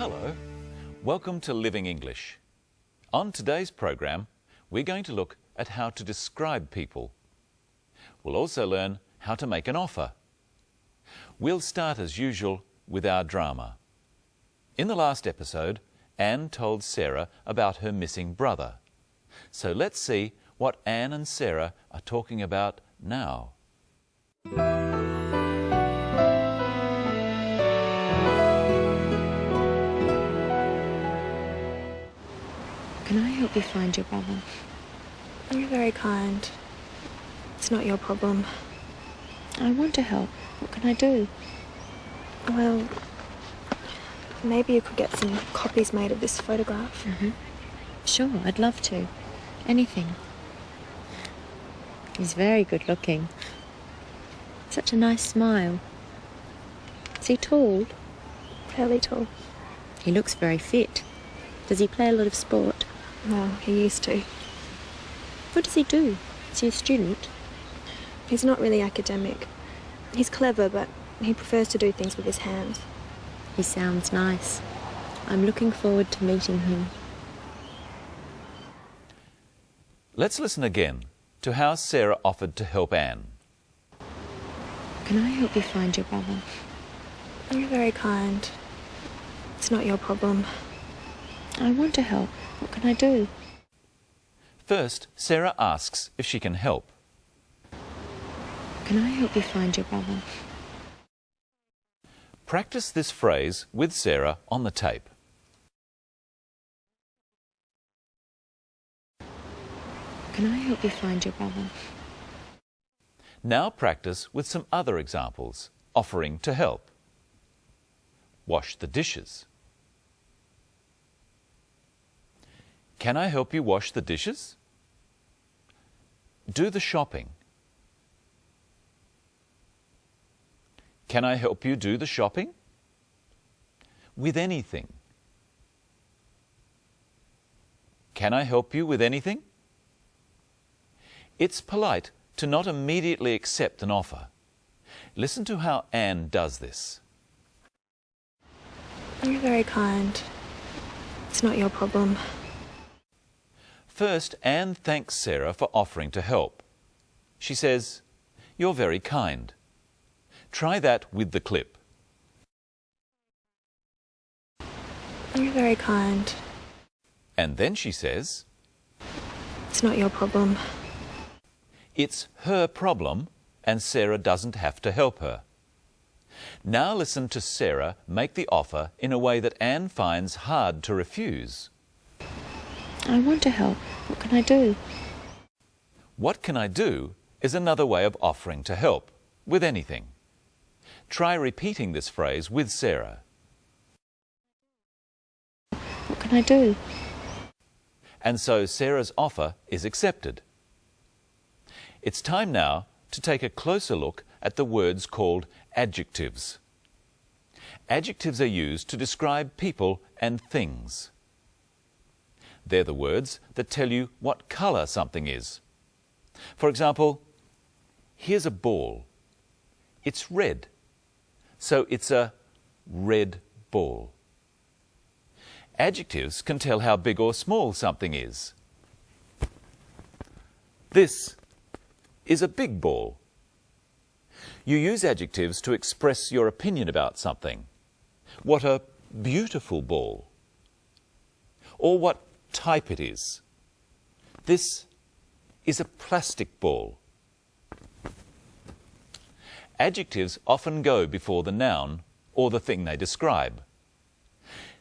Hello, welcome to Living English. On today's program, we're going to look at how to describe people. We'll also learn how to make an offer. We'll start as usual with our drama. In the last episode, Anne told Sarah about her missing brother. So let's see what Anne and Sarah are talking about now. Can I help you find your brother? You're very kind. It's not your problem. I want to help. What can I do? Well, maybe you could get some copies made of this photograph. Sure, I'd love to. Anything. He's very good looking. Such a nice smile. Is he tall? Fairly tall. He looks very fit. Does he play a lot of sport? Well, he used to. What does he do? Is he a student? He's not really academic. He's clever, but he prefers to do things with his hands. He sounds nice. I'm looking forward to meeting him. Let's listen again to how Sarah offered to help Anne. Can I help you find your brother? You're very kind. It's not your problem. I want to help. What can I do? First, Sarah asks if she can help. Can I help you find your brother? Practice this phrase with Sarah on the tape. Can I help you find your brother? Now practice with some other examples, offering to help. Wash the dishes. Can I help you wash the dishes? Do the shopping. Can I help you do the shopping? With anything. Can I help you with anything? It's polite to not immediately accept an offer. Listen to how Anne does this. You're very kind. It's not your problem. First, Anne thanks Sarah for offering to help. She says, "You're very kind." Try that with the clip. You're very kind. And then she says, It's not your problem. it's her problem and Sarah doesn't have to help her. Now listen to Sarah make the offer in a way that Anne finds hard to refuse. I want to help. What can I do? What can I do is another way of offering to help, with anything. Try repeating this phrase with Sarah. What can I do? And so Sarah's offer is accepted. It's time now to take a closer look at the words called adjectives. Adjectives are used to describe people and things. They're the words that tell you what colour something is. For example, here's a ball. It's red, so it's a red ball. Adjectives can tell how big or small something is. This is a big ball. You use adjectives to express your opinion about something. What a beautiful ball. Or what type it is. This is a plastic ball. Adjectives often go before the noun or the thing they describe.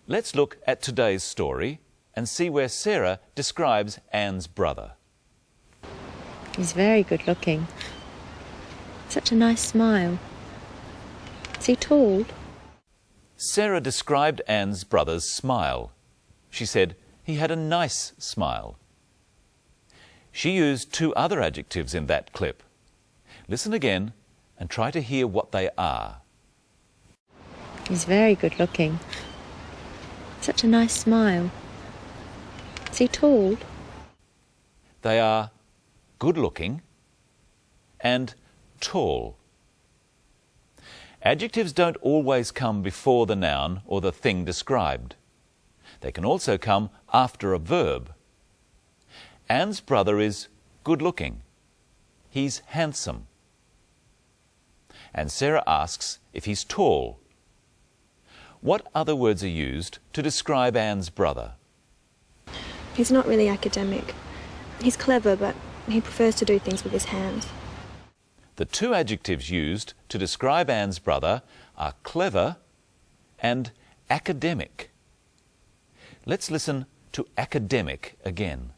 Let's look at today's story and see where Sarah describes Anne's brother. He's very good looking. Such a nice smile. Is he tall? Sarah described Anne's brother's smile. She said he had a nice smile. She used two other adjectives in that clip. Listen again and try to hear what they are. He's very good looking. Such a nice smile. Is he tall? They are good looking and tall. Adjectives don't always come before the noun or the thing described. They can also come after a verb. Anne's brother is good-looking. He's handsome. And Sarah asks if he's tall. What other words are used to describe Anne's brother? He's not really academic. He's clever, but he prefers to do things with his hands. The two adjectives used to describe Anne's brother are clever and academic. Let's listen to academic again.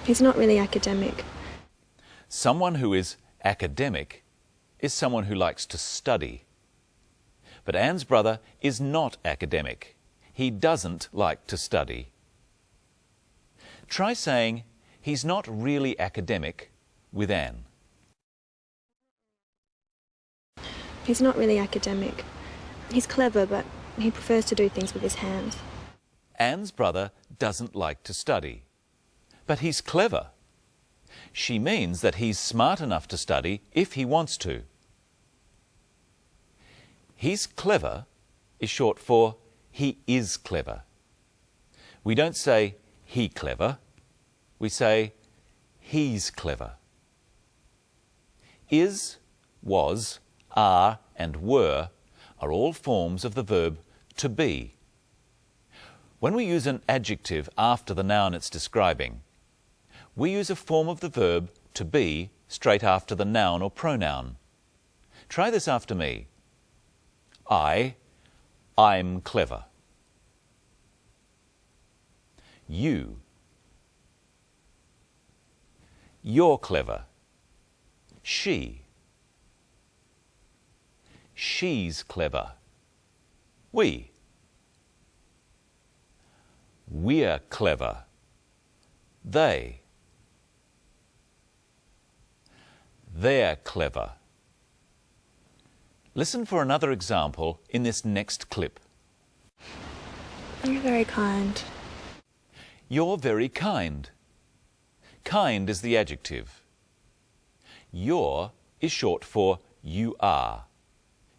He's not really academic. Someone who is academic is someone who likes to study. But Anne's brother is not academic. He doesn't like to study. Try saying, he's not really academic with Anne. He's not really academic. He's clever, but he prefers to do things with his hands. Anne's brother doesn't like to study. But he's clever. She means that he's smart enough to study if he wants to. He's clever is short for he is clever. We don't say he clever. We say he's clever. Is, was, are and were are all forms of the verb to be. When we use an adjective after the noun it's describing, we use a form of the verb to be straight after the noun or pronoun. Try this after me. I'm clever. You're clever. She's clever. We're clever. They're clever. Listen for another example in this next clip. You're very kind. You're very kind. Kind is the adjective. You're is short for you are.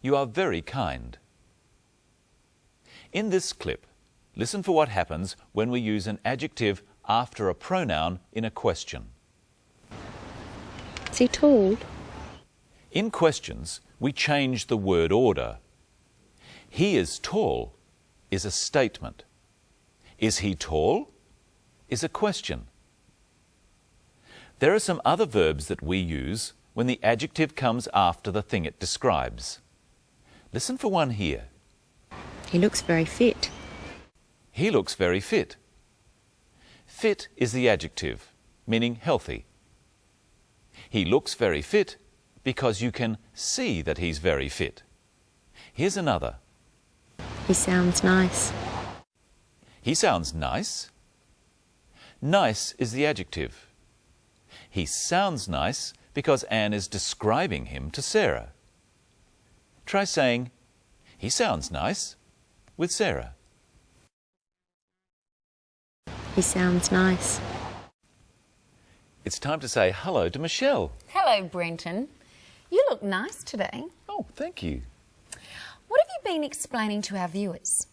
You are very kind. In this clip, listen for what happens when we use an adjective after a pronoun in a question. Is he tall? In questions, we change the word order. He is tall is a statement. Is he tall is a question. There are some other verbs that we use when the adjective comes after the thing it describes. Listen for one here. He looks very fit. He looks very fit. Fit is the adjective, meaning healthy. He looks very fit because you can see that he's very fit. Here's another. He sounds nice. He sounds nice. Nice is the adjective. He sounds nice because Anne is describing him to Sarah. Try saying, he sounds nice with Sarah. He sounds nice. It's time to say hello to Michelle. Hello, Brenton. You look nice today. Oh, thank you. What have you been explaining to our viewers?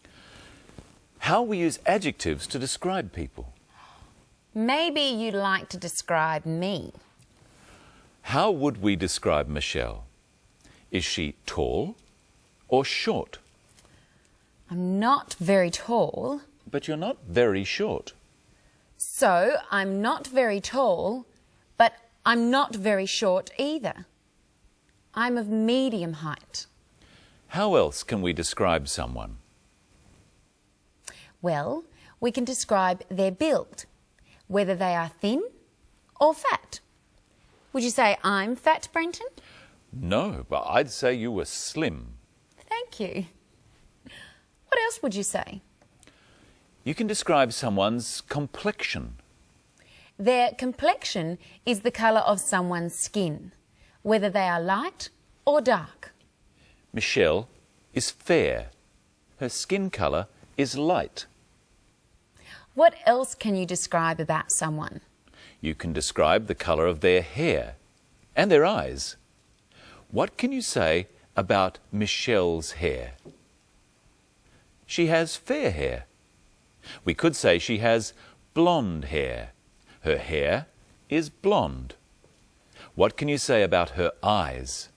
How we use adjectives to describe people. Maybe you'd like to describe me. How would we describe Michelle? Is she tall or short? I'm not very tall. But you're not very short. So I'm not very tall, but I'm not very short either. I'm of medium height. How else can we describe someone? Well, we can describe their build, whether they are thin or fat. Would you say I'm fat, Brenton? No, but I'd say you were slim. Thank you. What else would you say? You can describe someone's complexion. Their complexion is the colour of someone's skin, whether they are light or dark. Michelle is fair. Her skin colour is light. What else can you describe about someone? You can describe the colour of their hair and their eyes. What can you say about Michelle's hair? She has fair hair. We could say she has blonde hair. Her hair is blonde. What can you say about her eyes?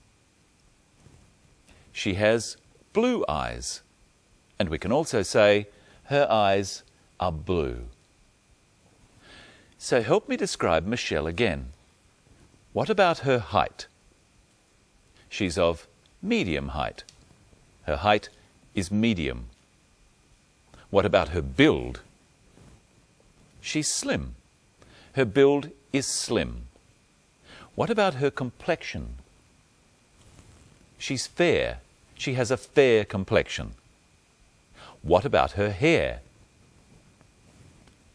She has blue eyes. And we can also say her eyes are blue. So help me describe Michelle again. What about her height? She's of medium height. Her height is medium. What about her build? She's slim. Her build is slim. What about her complexion? She's fair. She has a fair complexion. What about her hair?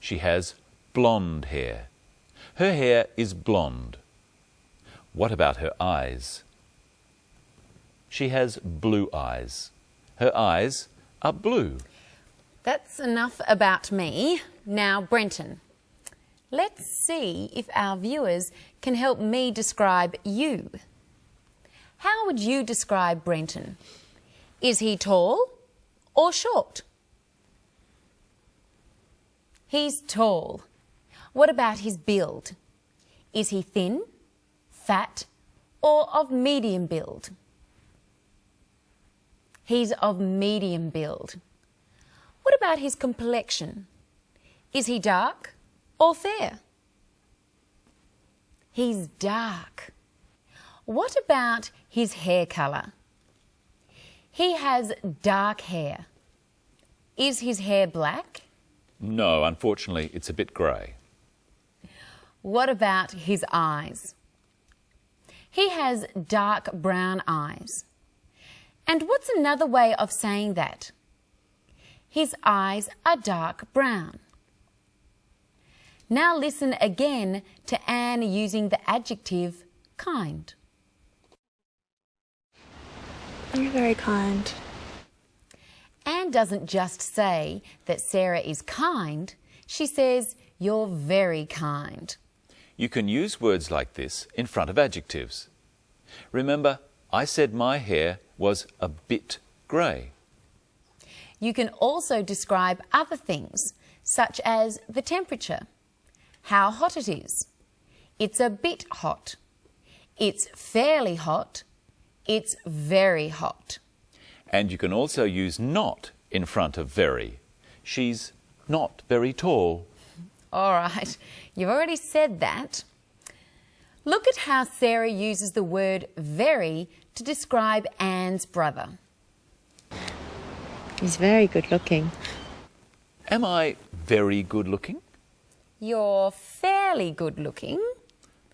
She has blonde hair. Her hair is blonde. What about her eyes? She has blue eyes. Her eyes are blue. That's enough about me. Now, Brenton, let's see if our viewers can help me describe you. How would you describe Brenton? Is he tall or short? He's tall. What about his build? Is he thin, fat, or of medium build? He's of medium build. What about his complexion? Is he dark or fair? He's dark. What about his hair colour? He has dark hair. Is his hair black? No, unfortunately, it's a bit grey. What about his eyes? He has dark brown eyes. And what's another way of saying that? His eyes are dark brown. Now listen again to Anne using the adjective kind. You're very kind. Anne doesn't just say that Sarah is kind, she says you're very kind. You can use words like this in front of adjectives. Remember, I said my hair was a bit grey. You can also describe other things, such as the temperature, how hot it is. It's a bit hot. It's fairly hot. It's very hot. And you can also use not in front of very. She's not very tall. All right, you've already said that. Look at how Sarah uses the word very to describe Anne's brother. He's very good looking. Am I very good looking? You're fairly good looking.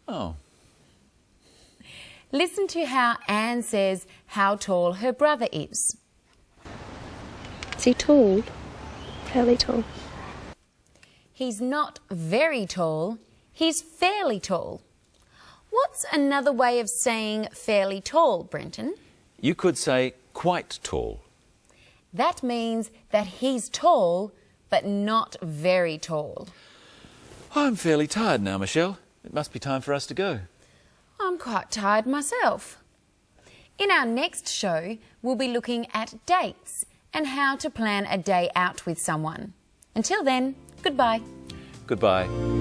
Oh. Listen to how Anne says how tall her brother is. Is he tall? Fairly tall. He's not very tall, he's fairly tall. What's another way of saying fairly tall, Brenton? You could say quite tall. That means that he's tall, but not very tall. I'm fairly tired now, Michelle. It must be time for us to go. I'm quite tired myself. In our next show, we'll be looking at dates and how to plan a day out with someone. Until then, goodbye. Goodbye.